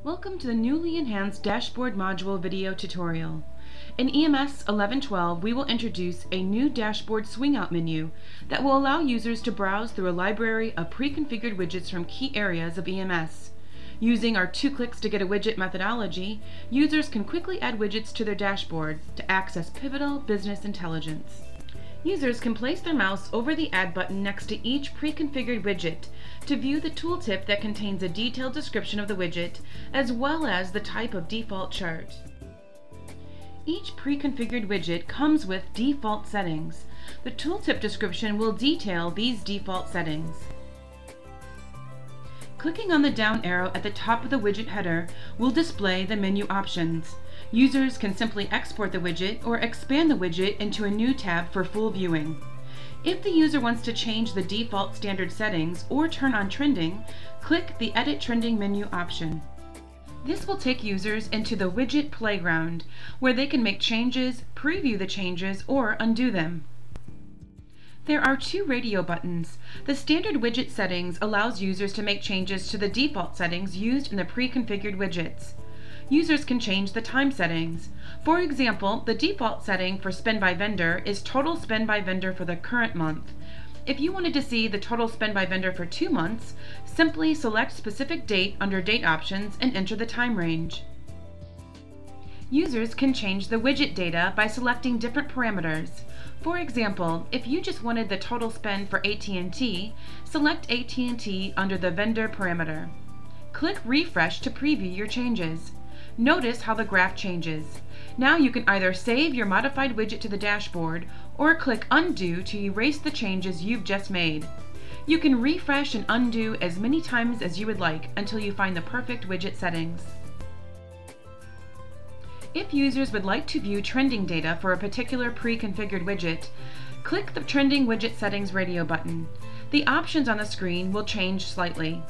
Welcome to the newly enhanced dashboard module video tutorial. In EMS 1112, we will introduce a new dashboard swing-out menu that will allow users to browse through a library of pre-configured widgets from key areas of EMS. Using our 2 clicks to get a widget methodology, users can quickly add widgets to their dashboard to access pivotal business intelligence. Users can place their mouse over the Add button next to each pre-configured widget to view the tooltip that contains a detailed description of the widget, as well as the type of default chart. Each pre-configured widget comes with default settings. The tooltip description will detail these default settings. Clicking on the down arrow at the top of the widget header will display the menu options. Users can simply export the widget or expand the widget into a new tab for full viewing. If the user wants to change the default standard settings or turn on trending, click the Edit Trending menu option. This will take users into the widget playground, where they can make changes, preview the changes, or undo them. There are 2 radio buttons. The standard widget settings allows users to make changes to the default settings used in the pre-configured widgets. Users can change the time settings. For example, the default setting for spend by vendor is total spend by vendor for the current month. If you wanted to see the total spend by vendor for 2 months, simply select specific date under Date Options and enter the time range. Users can change the widget data by selecting different parameters. For example, if you just wanted the total spend for AT&T, select AT&T under the vendor parameter. Click Refresh to preview your changes. Notice how the graph changes. Now you can either save your modified widget to the dashboard or click Undo to erase the changes you've just made. You can refresh and undo as many times as you would like until you find the perfect widget settings. If users would like to view trending data for a particular pre-configured widget, click the Trending Widget Settings radio button. The options on the screen will change slightly.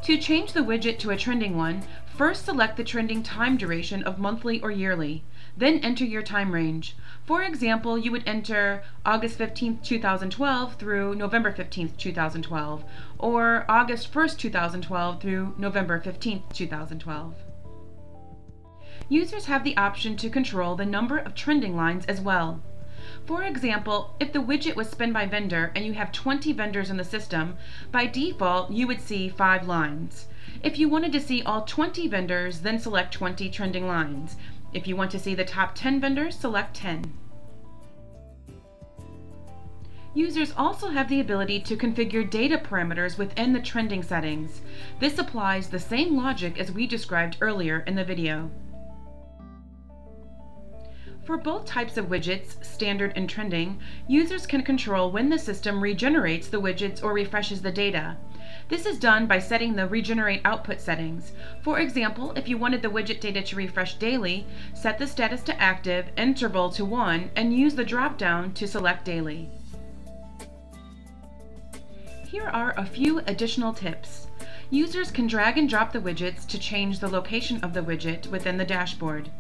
To change the widget to a trending one, first select the trending time duration of monthly or yearly, then enter your time range. For example, you would enter August 15th, 2012 through November 15th, 2012, or August 1st, 2012 through November 15th, 2012. Users have the option to control the number of trending lines as well. For example, if the widget was spend by vendor and you have 20 vendors in the system, by default you would see 5 lines. If you wanted to see all 20 vendors, then select 20 trending lines. If you want to see the top 10 vendors, select 10. Users also have the ability to configure data parameters within the trending settings. This applies the same logic as we described earlier in the video. For both types of widgets, standard and trending, users can control when the system regenerates the widgets or refreshes the data. This is done by setting the Regenerate Output settings. For example, if you wanted the widget data to refresh daily, set the status to active, interval to 1, and use the drop-down to select daily. Here are a few additional tips. Users can drag and drop the widgets to change the location of the widget within the dashboard.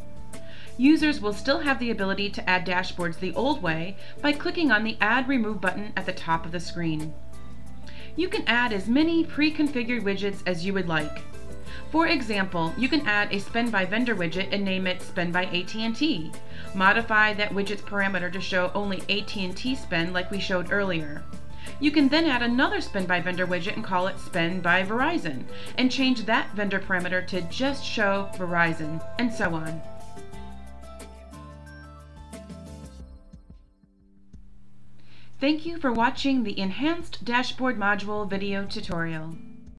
Users will still have the ability to add dashboards the old way by clicking on the Add Remove button at the top of the screen. You can add as many pre-configured widgets as you would like. For example, you can add a Spend by Vendor widget and name it Spend by AT&T. Modify that widget's parameter to show only AT&T spend like we showed earlier. You can then add another Spend by Vendor widget and call it Spend by Verizon, and change that vendor parameter to just show Verizon, and so on. Thank you for watching the Enhanced Dashboard Module video tutorial.